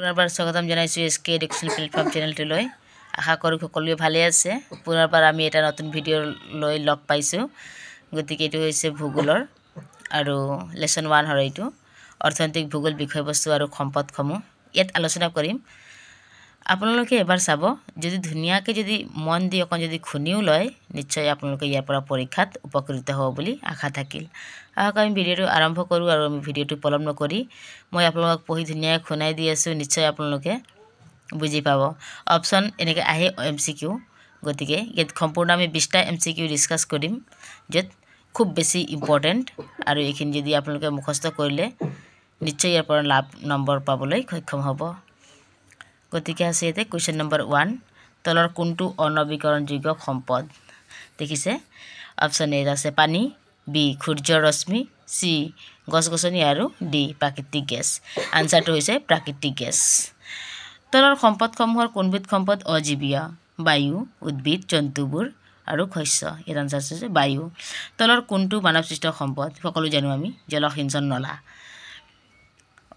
পুনৰবাৰ স্বাগতম জনাইছোঁ এছকে এডুকেশ্যন প্লেটফৰ্ম চেনেলটোলৈ। আশা কৰোঁ সকলোৱে ভালে আছে। পুনৰবাৰ আমি এটা নতুন ভিডিঅ' লৈ লগ পাইছোঁ। গতিকে এইটো হৈছে ভূগোলৰ আৰু লেচন 1 হয়। এইটো অৰ্থনৈতিক ভূগোল বিষয়বস্তু আৰু সম্পদসমূহ ইয়াত আলোচনা কৰিম। আপোনালোকে এবাৰ চাব, যদি ধুনীয়াকৈ যদি মন দি অকণ যদি শুনিও লয়, নিশ্চয় আপোনালোকে ইয়াৰ পৰা পৰীক্ষাত উপকৃত হ'ব বুলি আশা থাকিল। আহক আমি ভিডিঅ'টো আৰম্ভ কৰোঁ আৰু আমি ভিডিঅ'টো পলম নকৰি মই আপোনালোকক পঢ়ি ধুনীয়াকৈ শুনাই দি আছোঁ। নিশ্চয় আপোনালোকে বুজি পাব। অপশ্যন এনেকৈ আহে MCQ। গতিকে ইয়াত সম্পূৰ্ণ আমি 20টা MCQ ডিছকাছ কৰিম, য'ত খুব বেছি ইম্পৰ্টেণ্ট, আৰু এইখিনি যদি আপোনালোকে মুখস্থ কৰিলে নিশ্চয় ইয়াৰ পৰা লাভ নম্বৰ পাবলৈ সক্ষম হ'ব। গতিকে আছে ইয়াতে কুৱেশ্যন নম্বৰ 1, তলৰ কোনটো অনবীকৰণযোগ্য সম্পদ? দেখিছে অপশ্যন এ আছে পানী, বি সূৰ্যৰ ৰশ্মি, চি গছ গছনি, আৰু ডি প্ৰাকৃতিক গেছ। আনচাৰটো হৈছে প্ৰাকৃতিক গেছ। তলৰ সম্পদসমূহৰ কোনবিধ সম্পদ অজীৱীয়? বায়ু, উদ্ভিদ, জন্তুবোৰ আৰু শস্য। ইয়াৰ আনচাৰ হৈছে বায়ু। তলৰ কোনটো মানৱসৃষ্ট সম্পদ? সকলো জানো আমি, জলসিঞ্চন নলা।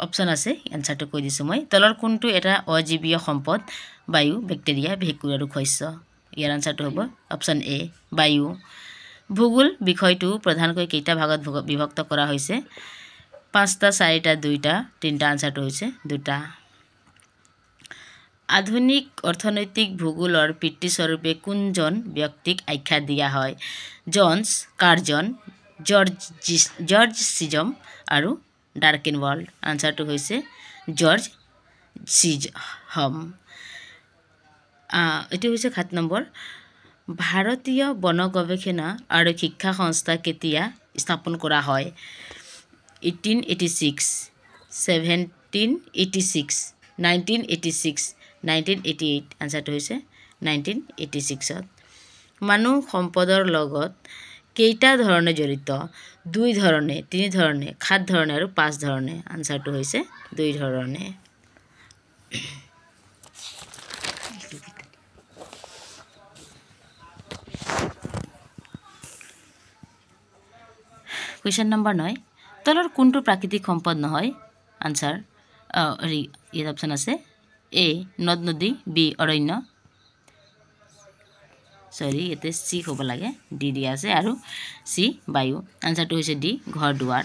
অপশ্যন আছে, এনচাৰটো কৈ দিছোঁ মই। তলৰ কোনটো এটা অজীৱীয় সম্পদ? বায়ু, বেক্টেৰিয়া, ভেঁকুৰ আৰু শস্য। ইয়াৰ আনচাৰটো হ'ব অপশ্যন এ, বায়ু। ভূগোল বিষয়টো প্ৰধানকৈ কেইটা ভাগত বিভক্ত কৰা হৈছে? 5টা, 4টা, 2টা, 3টা। আনচাৰটো হৈছে 2টা। আধুনিক অৰ্থনৈতিক ভূগোলৰ পিতৃস্বৰূপে কোনজন ব্যক্তিক আখ্যা দিয়া হয়? জনছ, কাৰ্জন, জৰ্জ চিজম আৰু ডাৰ্কেনৱল্ড। আনচাৰটো হৈছে জৰ্জ চিজহম। এইটো হৈছে 7 নম্বৰ। ভাৰতীয় বন গৱেষণা আৰু শিক্ষা সংস্থা কেতিয়া স্থাপন কৰা হয়? 1886, 1786, 1986, 1988। আনচাৰটো হৈছে 1986ত। মানুহ সম্পদৰ লগত কেইটা ধৰণে জড়িত? 2 ধৰণে, 3 ধৰণে, 7 ধৰণে আৰু 5 ধৰণে। আনচাৰটো হৈছে 2 ধৰণে। কুৱেশ্যন নম্বৰ 9, তলৰ কোনটো প্ৰাকৃতিক সম্পদ নহয়? আনচাৰ ইয়াত অপশ্যন আছে এ নদ নদী, বি অৰণ্য, ইয়াতে চি হ'ব লাগে, ডি দিয়া আছে, আৰু চি বায়ু। আনচাৰটো হৈছে ডি ঘৰ দুৱাৰ।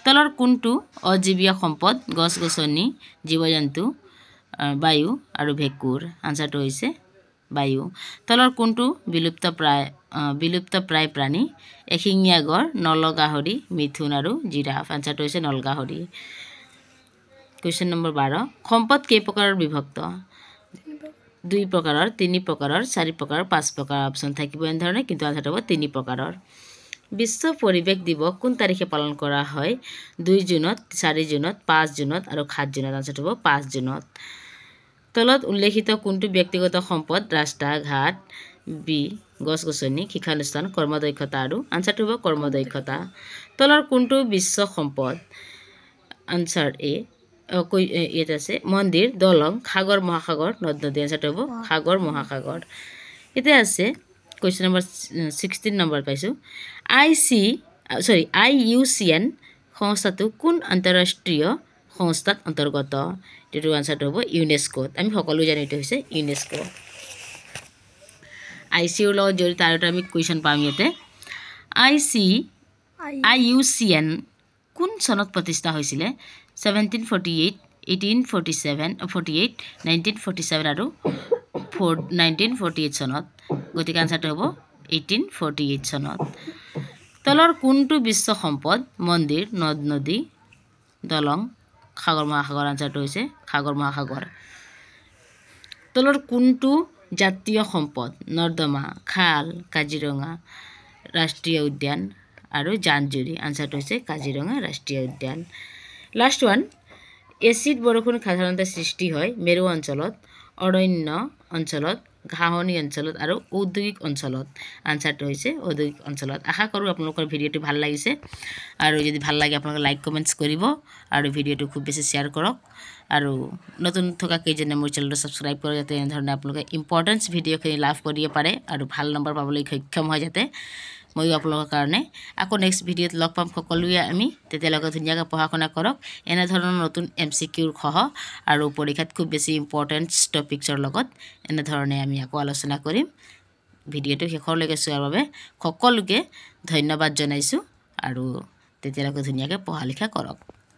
তলৰ কোনটো অজীৱীয় সম্পদ? গছ গছনি, জীৱ জন্তু, বায়ু আৰু ভেঁকুৰ। আনচাৰটো হৈছে বায়ু। তলৰ কোনটো বিলুপ্তপ্ৰায় প্ৰাণী? এশিঙীয়া গড়, নল গাহৰি, মিথুন আৰু জিৰাফ। আনচাৰটো হৈছে নলগাহৰি। কুৱেশ্যন নম্বৰ 12, সম্পদ কেই প্ৰকাৰৰ বিভক্ত? 2 প্ৰকাৰৰ, 3 প্ৰকাৰৰ, 4 প্ৰকাৰৰ, 5 প্ৰকাৰৰ। অপশ্যন থাকিব এনেধৰণে, কিন্তু আনচাৰটো হ'ব 3 প্ৰকাৰৰ। বিশ্ব পৰিৱেশ দিৱস কোন তাৰিখে পালন কৰা হয়? 2 জুনত, 4 জুনত, 5 জুনত আৰু 7 জুনত। আনচাৰটো হ'ব 5 জুনত। তলত উল্লেখিত কোনটো ব্যক্তিগত সম্পদ? ৰাস্তা ঘাট, বি গছ গছনি, শিক্ষানুষ্ঠান, কৰ্মদক্ষতা আৰু আনচাৰটো হ'ব কৰ্মদক্ষতা। তলৰ কোনটো বিশ্ব সম্পদ? আনচাৰ এ ইয়াত আছে মন্দিৰ, দলং, সাগৰ মহাসাগৰ, নদ নদী। আনচাৰটো হ'ব সাগৰ মহাসাগৰ। এতিয়া আছে কুৱেশ্যন নম্বৰ 16 নম্বৰ পাইছোঁ। IUCN সংস্থাটো কোন আন্তঃৰাষ্ট্ৰীয় সংস্থাত অন্তৰ্গত? এইটো আনচাৰটো হ'ব ইউনেস্কোত। আমি সকলো জানো এইটো হৈছে ইউনেস্কো। ICUৰ লগত জড়িত আৰু এটা আমি কুৱেশ্যন পাম ইয়াতে। IUCN কোন চনত প্ৰতিষ্ঠা হৈছিলে? 1748, 1847, 48, 1947 আৰু 1948 চনত। গতিকে আনচাৰটো হ'ব 1848 চনত। তলৰ কোনটো বিশ্ব সম্পদ? মন্দিৰ, নদ নদী, দলং, সাগৰ মহাসাগৰ। আনচাৰটো হৈছে সাগৰ মহাসাগৰ। তলৰ কোনটো জাতীয় সম্পদ? নৰ্দমা, খাল, কাজিৰঙা ৰাষ্ট্ৰীয় উদ্যান আৰু জান-জুৰি। আনচাৰটো হৈছে কাজিৰঙা ৰাষ্ট্ৰীয় উদ্যান। লাষ্ট ওৱান, এচিড বৰষুণ সাধাৰণতে সৃষ্টি হয় মেৰু অঞ্চলত, অৰণ্য অঞ্চলত, ঘাঁহনি অঞ্চলত আৰু ঔদ্যোগিক অঞ্চলত। আনচাৰটো হৈছে ঔদ্যোগিক অঞ্চলত। আশা কৰোঁ আপোনালোকৰ ভিডিঅ'টো ভাল লাগিছে, আৰু যদি ভাল লাগে আপোনালোকে লাইক কমেণ্টছ কৰিব, আৰু ভিডিঅ'টো খুব বেছি শ্বেয়াৰ কৰক, আৰু নতুন থকা কেইজনে মোৰ চেনেলটো ছাবস্ক্ৰাইব কৰক, যাতে এনেধৰণে আপোনালোকে ইম্পৰ্টেঞ্চ ভিডিঅ'খিনি লাভ কৰিব পাৰে আৰু ভাল নম্বৰ পাবলৈ সক্ষম হয় যাতে। মই আপোনালোকৰ কাৰণে আকৌ নেক্সট ভিডিঅ'ত লগ পাম সকলোৱে আমি তেতিয়ালৈকে ধুনীয়াকৈ পঢ়া শুনা কৰক এনে ধৰণৰ নতুন MCQৰ সহ আৰু পৰীক্ষাত খুব বেছি ইম্পৰ্টেন্ট টপিকছৰ লগত এনে ধৰণে আমি আকৌ আলোচনা কৰিম ভিডিঅ'টো শেষলৈকে চোৱাৰ বাবে সকলোকে ধন্যবাদ জনাইছো আৰু তেতিয়ালৈকে ধুনীয়াকৈ পঢ়া লিখা কৰক